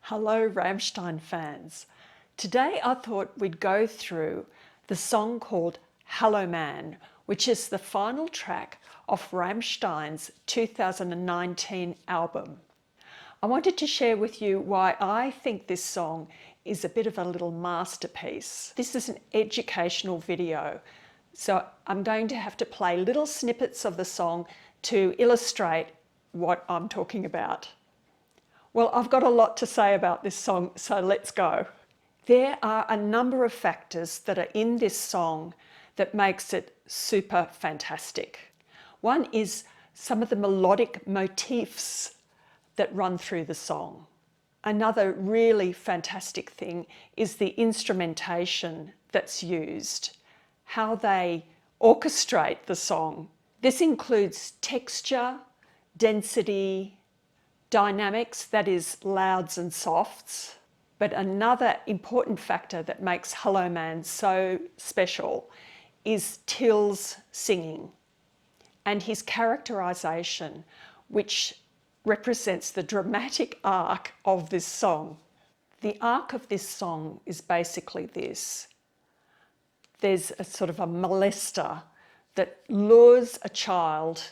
Hello Rammstein fans. Today I thought we'd go through the song called Hello Man, which is the final track of Rammstein's 2019 album. I wanted to share with you why I think this song is a bit of a little masterpiece. This is an educational video, so I'm going to have to play little snippets of the song to illustrate what I'm talking about. Well, I've got a lot to say about this song, so let's go. There are a number of factors that are in this song that makes it super fantastic. One is some of the melodic motifs that run through the song. Another really fantastic thing is the instrumentation that's used, how they orchestrate the song. This includes texture, density, dynamics, that is louds and softs. But another important factor that makes Hello Man so special is Till's singing and his characterisation, which represents the dramatic arc of this song. The arc of this song is basically this. There's a sort of a molester that lures a child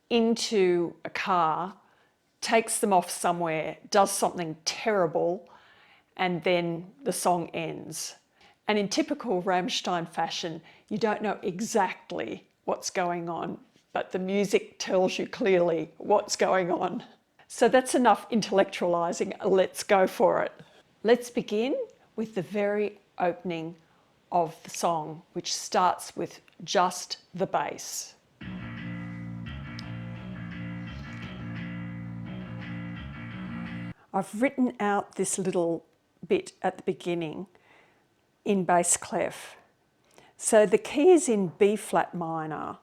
into a car, takes them off somewhere, does something terrible, and then the song ends. And in typical Rammstein fashion, you don't know exactly what's going on, but the music tells you clearly what's going on. So that's enough intellectualizing. Let's go for it. Let's begin with the very opening of the song, which starts with just the bass. I've written out this little bit at the beginning in bass clef. So the key is in B flat minor.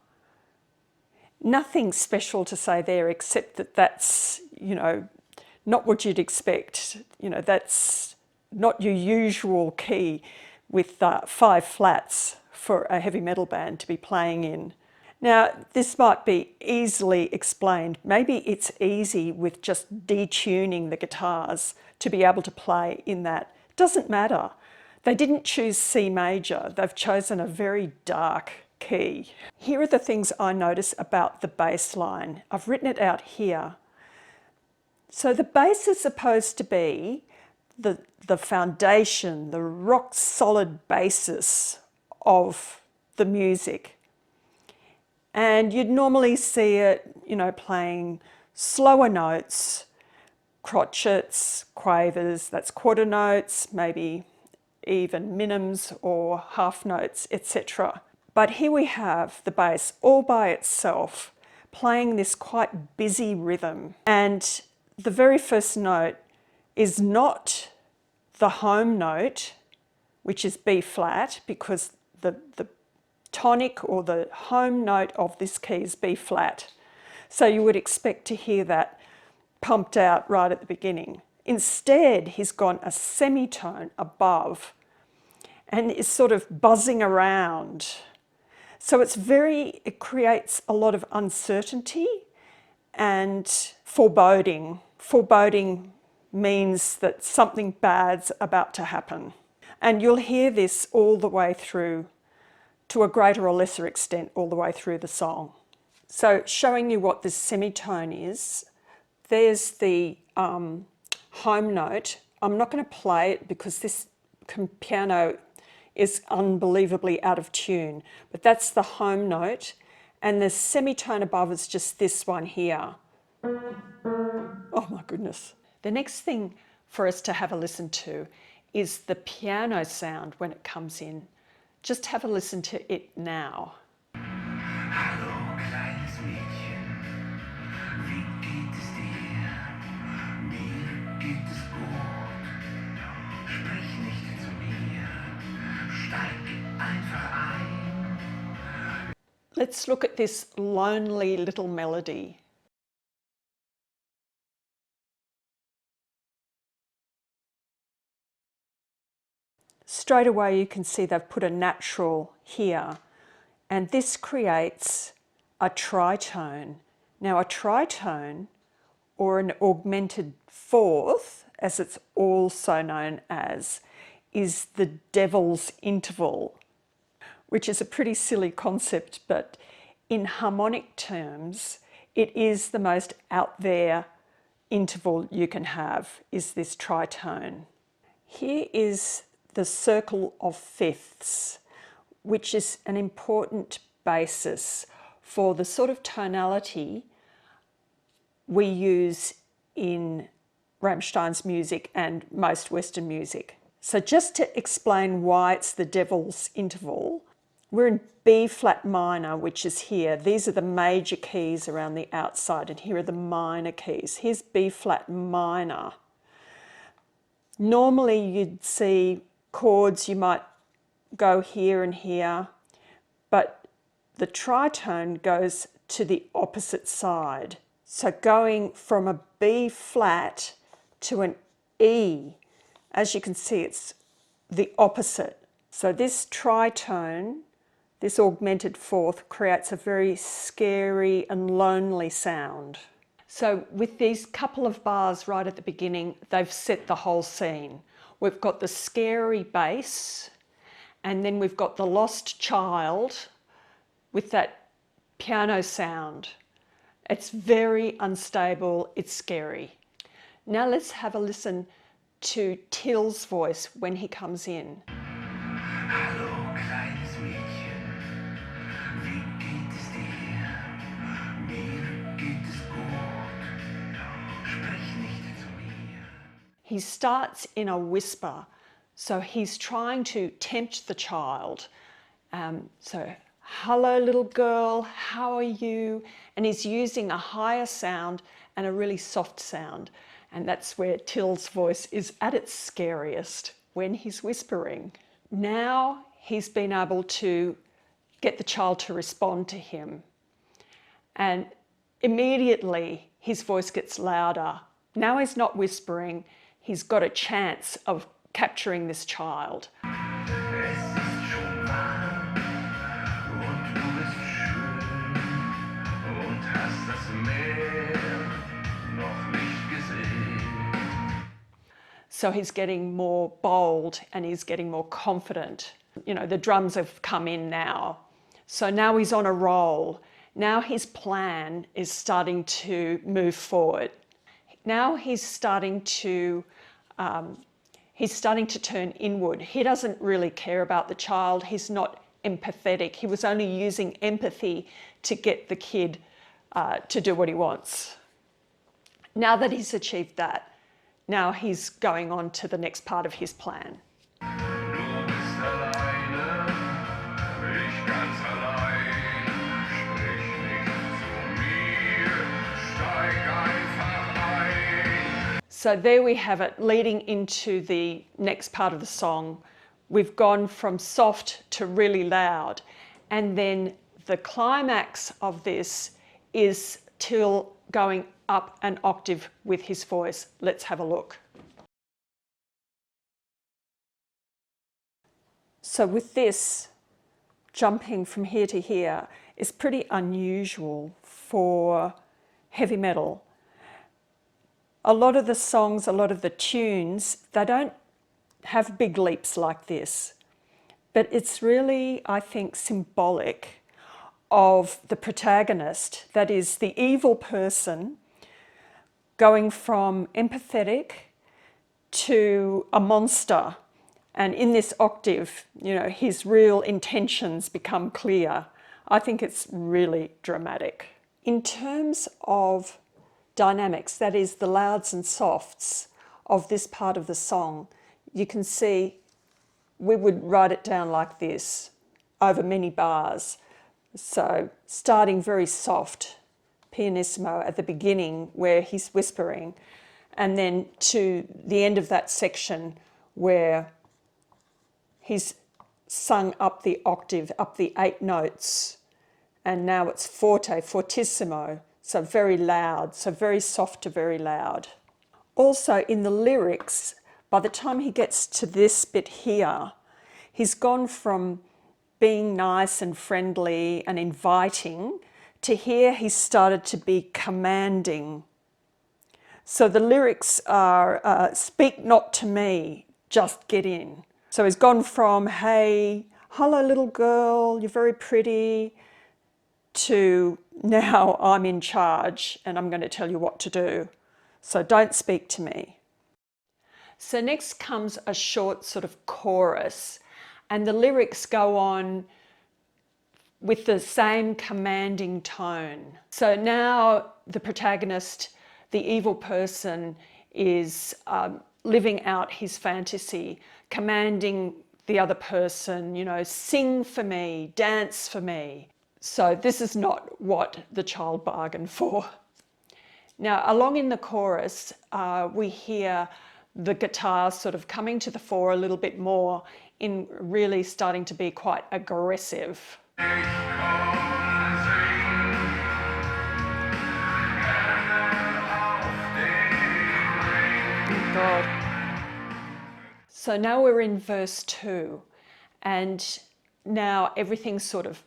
Nothing special to say there except that that's, not what you'd expect. That's not your usual key with 5 flats for a heavy metal band to be playing in. Now, this might be easily explained. Maybe it's easy with just detuning the guitars to be able to play in that. It doesn't matter. They didn't choose C major. They've chosen a very dark key. Here are the things I notice about the bass line. I've written it out here. So the bass is supposed to be the foundation, the rock solid basis of the music. And you'd normally see it, playing slower notes, crotchets, quavers, that's quarter notes, maybe even minims or half notes, etc. But here we have the bass all by itself, playing this quite busy rhythm. And the very first note is not the home note, which is B flat, because the tonic or the home note of this key is B flat. So you would expect to hear that pumped out right at the beginning. Instead, he's gone a semitone above and is sort of buzzing around. So it creates a lot of uncertainty and foreboding. Foreboding means that something bad's about to happen. And you'll hear this all the way through, to a greater or lesser extent, all the way through the song. So showing you what this semitone is, there's the home note. I'm not going to play it because this piano is unbelievably out of tune, but that's the home note, and the semitone above is just this one here. Oh my goodness. The next thing for us to have a listen to is the piano sound when it comes in. Just have a listen to it now. Hallo, kleines Mädchen, wie geht es dir? Mir geht es gut. Sprich nicht zu mir, steig einfach ein. Let's look at this lonely little melody. Straight away you can see they've put a natural here, and this creates a tritone. Now a tritone, or an augmented fourth, as it's also known as, is the devil's interval, which is a pretty silly concept, but in harmonic terms, it is the most out there interval you can have, is this tritone. Here is the circle of fifths, which is an important basis for the sort of tonality we use in Rammstein's music and most Western music. So just to explain why it's the devil's interval, we're in B flat minor, which is here. These are the major keys around the outside, and here are the minor keys. Here's B flat minor. Normally you'd see chords, you might go here and here, but the tritone goes to the opposite side. So going from a B flat to an E, as you can see, it's the opposite. So this tritone, this augmented fourth, creates a very scary and lonely sound. So with these couple of bars right at the beginning, they've set the whole scene. We've got the scary bass, and then we've got the lost child with that piano sound. It's very unstable, it's scary. Now let's have a listen to Till's voice when he comes in. Hallo, kleines Mädchen, wie geht es dir? Mir geht es gut, sprich nicht zu mir. He starts in a whisper, so he's trying to tempt the child. So, hello little girl, how are you? And he's using a higher sound and a really soft sound. And that's where Till's voice is at its scariest, when he's whispering. Now he's been able to get the child to respond to him. And immediately his voice gets louder. Now he's not whispering, he's got a chance of capturing this child. Es ist schon warm und du bist schön und hast das Meer noch nicht gesehen. So he's getting more bold and he's getting more confident. You know, the drums have come in now. So now he's on a roll. Now his plan is starting to move forward. Now he's starting to turn inward. He doesn't really care about the child. He's not empathetic. He was only using empathy to get the kid to do what he wants. Now that he's achieved that, now he's going on to the next part of his plan. Du bist alleine, ich ganz allein. Sprich nicht zu mir, steig einfach ein. So there we have it, leading into the next part of the song. We've gone from soft to really loud. And then the climax of this is Till going up an octave with his voice. Let's have a look. So with this, jumping from here to here is pretty unusual for heavy metal. A lot of the songs, a lot of the tunes, they don't have big leaps like this. But it's really, I think, symbolic of the protagonist, that is the evil person, going from empathetic to a monster. And in this octave, you know, his real intentions become clear. I think it's really dramatic. In terms of dynamics, that is the louds and softs of this part of the song, you can see we would write it down like this over many bars. So starting very soft, pianissimo at the beginning where he's whispering, and then to the end of that section where he's sung up the octave, up the 8 notes, and now it's forte, fortissimo, so very loud, so very soft to very loud. Also in the lyrics, by the time he gets to this bit here, he's gone from being nice and friendly and inviting to here he's started to be commanding. So the lyrics are, speak not to me, just get in. So he's gone from, hey, hello little girl, you're very pretty, to now I'm in charge and I'm going to tell you what to do. So don't speak to me. So next comes a short sort of chorus, and the lyrics go on with the same commanding tone. So now the protagonist, the evil person, is living out his fantasy, commanding the other person, you know, sing for me, dance for me. So this is not what the child bargained for. Now, along in the chorus, we hear the guitar sort of coming to the fore a little bit more, in really starting to be quite aggressive. God. So now we're in verse 2, and now everything's sort of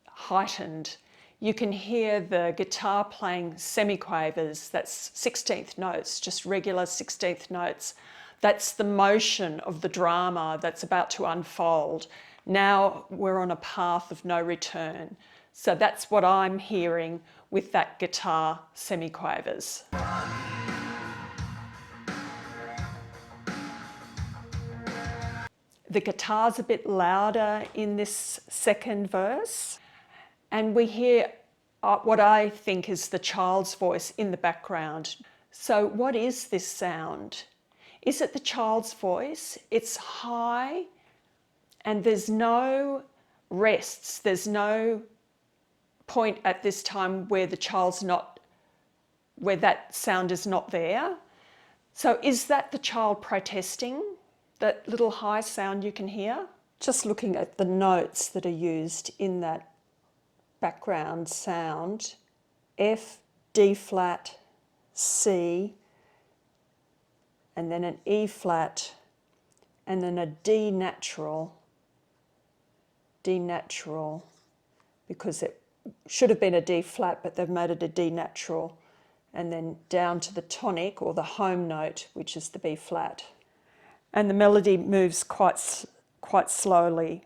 heightened. You can hear the guitar playing semiquavers, that's 16th notes, just regular 16th notes. That's the motion of the drama that's about to unfold. Now we're on a path of no return. So that's what I'm hearing with that guitar semiquavers. The guitar's a bit louder in this second verse, and we hear what I think is the child's voice in the background. So what is this sound? Is it the child's voice? It's high and there's no rests. There's no point at this time where the child's not, where that sound is not there. So is that the child protesting? That little high sound you can hear? Just looking at the notes that are used in that background sound, F, D flat, C, and then an E flat, and then a D natural, because it should have been a D flat, but they've made it a D natural, and then down to the tonic or the home note, which is the B flat. And the melody moves quite slowly.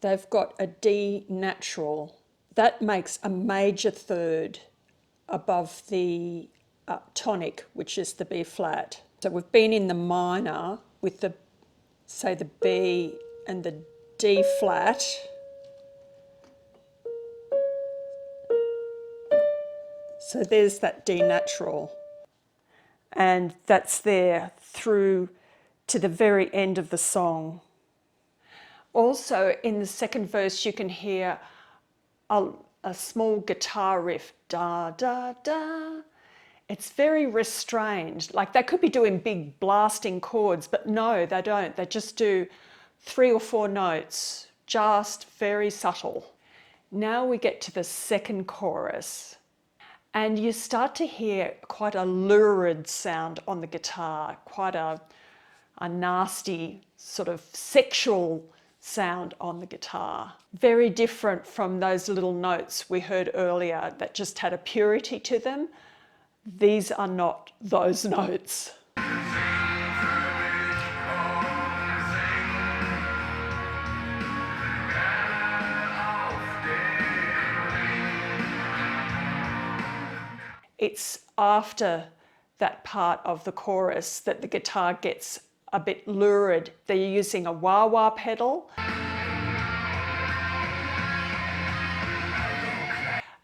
They've got a D natural. That makes a major third above the tonic, which is the B flat. So we've been in the minor with the, say, the B and the D flat. So there's that D natural. And that's there through to the very end of the song. Also, in the second verse, you can hear a small guitar riff, da, da, da. It's very restrained. Like they could be doing big blasting chords, but no, they don't. They just do 3 or 4 notes, just very subtle. Now we get to the second chorus, and you start to hear quite a lurid sound on the guitar, quite a nasty sort of sexual sound on the guitar. Very different from those little notes we heard earlier that just had a purity to them. These are not those notes. It's after that part of the chorus that the guitar gets a bit lurid. They're using a wah-wah pedal.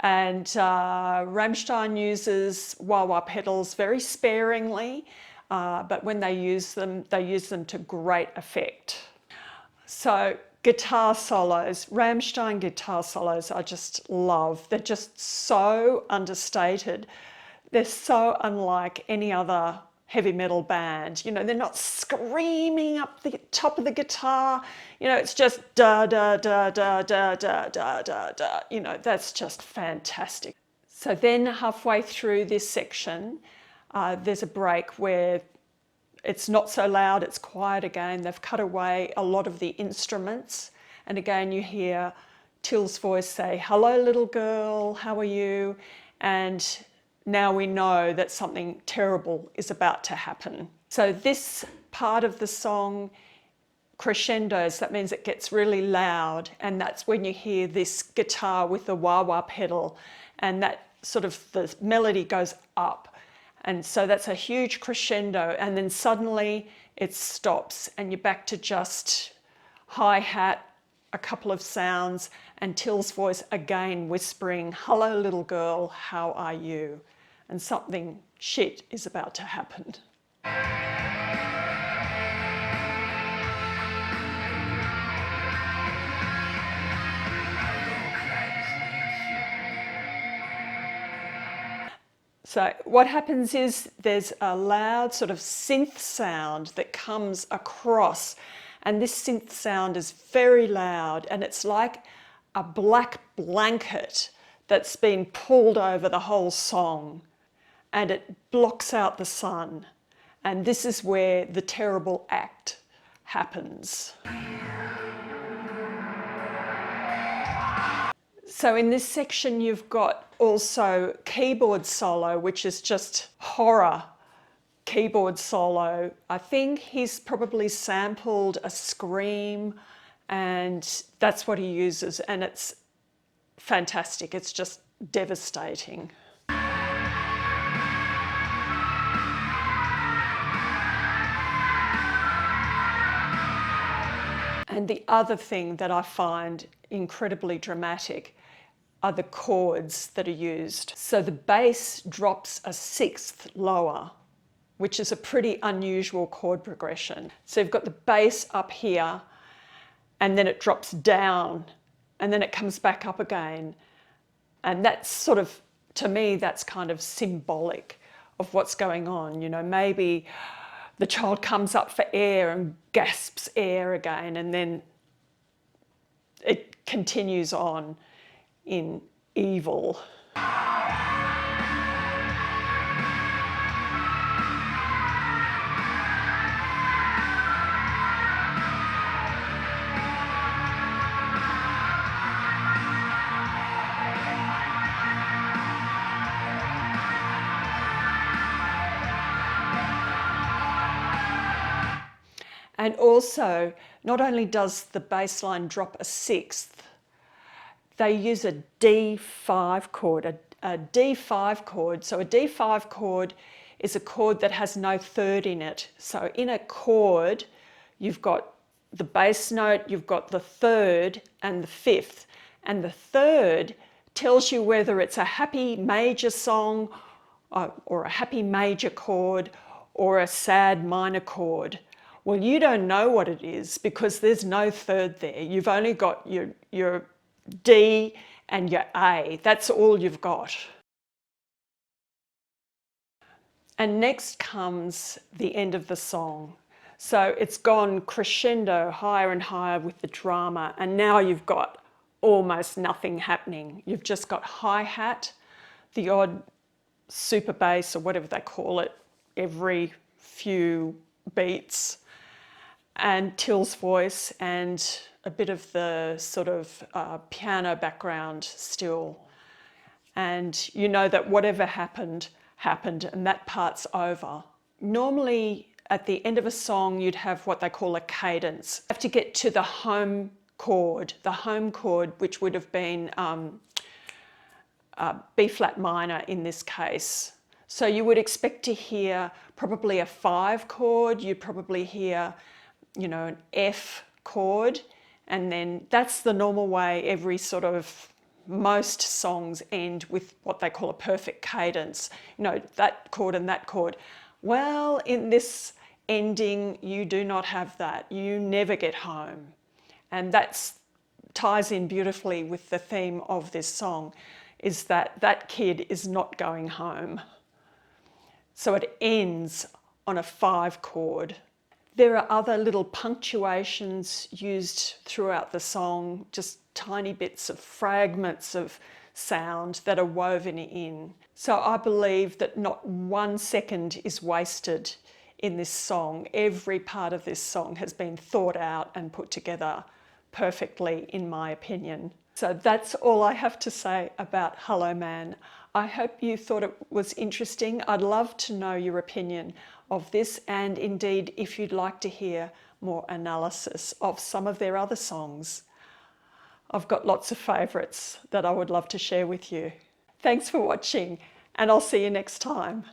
And Rammstein uses wah-wah pedals very sparingly, but when they use them to great effect. So guitar solos, Rammstein guitar solos I just love. They're just so understated. They're so unlike any other heavy metal band. You know, they're not screaming up the top of the guitar. You know, it's just da da da da da da da da da. You know, that's just fantastic. So then halfway through this section, there's a break where it's not so loud, it's quiet again. They've cut away a lot of the instruments. And again, you hear Till's voice say, "Hello, little girl, how are you?" And now we know that something terrible is about to happen. So this part of the song crescendos, that means it gets really loud, and that's when you hear this guitar with the wah-wah pedal, and that sort of the melody goes up. And so that's a huge crescendo, and then suddenly it stops and you're back to just hi-hat, a couple of sounds, and Till's voice again whispering, "Hello, little girl, how are you?" And something shit is about to happen. So what happens is there's a loud sort of synth sound that comes across, and this synth sound is very loud, and it's like a black blanket that's been pulled over the whole song, and it blocks out the sun. And this is where the terrible act happens. So in this section, you've got also keyboard solo, which is just horror keyboard solo. I think he's probably sampled a scream, and that's what he uses, and it's fantastic. It's just devastating. And the other thing that I find incredibly dramatic are the chords that are used. So the bass drops a sixth lower, which is a pretty unusual chord progression. So you've got the bass up here, and then it drops down, and then it comes back up again. And that's sort of, to me, that's kind of symbolic of what's going on. You know, maybe the child comes up for air and gasps air again, and then it continues on in evil. And also, not only does the bass line drop a sixth, they use a D5 chord, a D5 chord. So a D5 chord is a chord that has no third in it. So in a chord, you've got the bass note, you've got the third and the fifth. And the third tells you whether it's a happy major song or a happy major chord or a sad minor chord. Well, you don't know what it is because there's no third there. You've only got your D and your A. That's all you've got. And next comes the end of the song. So it's gone crescendo, higher and higher with the drama, and now you've got almost nothing happening. You've just got hi-hat, the odd super bass or whatever they call it, every few beats, and Till's voice and a bit of the sort of piano background still. And you know that whatever happened, happened, and that part's over. Normally at the end of a song, you'd have what they call a cadence. You have to get to the home chord, which would have been B flat minor in this case. So you would expect to hear probably a 5 chord, you'd probably hear, you know, an F chord, and then that's the normal way every sort of most songs end with what they call a perfect cadence. You know, that chord and that chord. Well, in this ending, you do not have that. You never get home. And that ties in beautifully with the theme of this song, is that that kid is not going home. So it ends on a 5 chord. There are other little punctuations used throughout the song, just tiny bits of fragments of sound that are woven in. So I believe that not 1 second is wasted in this song. Every part of this song has been thought out and put together perfectly, in my opinion. So that's all I have to say about Hello Man. I hope you thought it was interesting. I'd love to know your opinion of this, and indeed if you'd like to hear more analysis of some of their other songs. I've got lots of favourites that I would love to share with you. Thanks for watching, and I'll see you next time.